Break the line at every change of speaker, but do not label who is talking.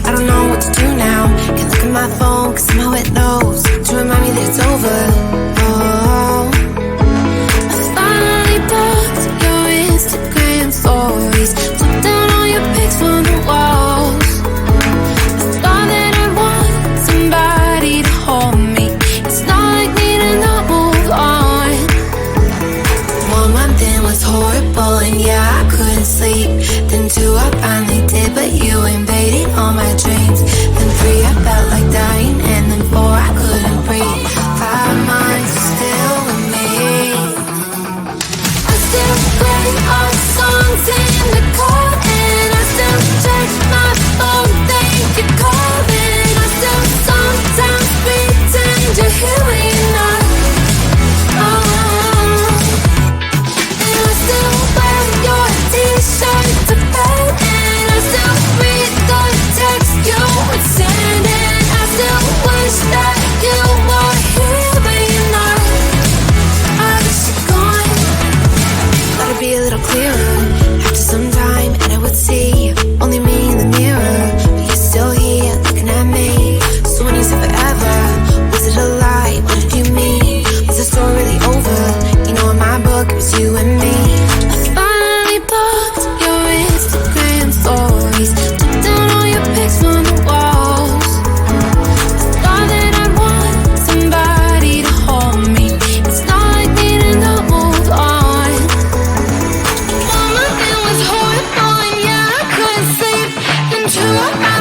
I don't know what to do now. Can't look at my phone cause somehow it knows to remind me that it's over. Oh, I finally blocked your Instagram stories, took down all your pics from the walls. I thought that I'd want somebody to hold me. It's not like me to not move on. 1 month in was horrible and yeah, I couldn't sleep. Then 2 I finally did, but you invaded all my dreams. Then 3 I felt like dying, and then 4 I couldn't breathe. 5 months still with me. I still play our songs in the car, and I still check my phone, think you're calling. I still sometimes pretend you're here when you're not. And I still wear your t-shirt to bed, and I still read the text you would send, and I still wish that you were here but you're not. I wish you're gone. Thought it'd be a little clearer after some time, and I would see only me in the mirror, but you're still here looking at me. So when you said forever, was it a lie? What did you mean? Was the story really over? You know, in my book it was you and me. I finally blocked your Instagram stories, took down all your pics from the walls. I thought that I'd want somebody to hold me. It's not like me to not move on. 1 month it was horrible and yeah, I couldn't sleep. Then 2 I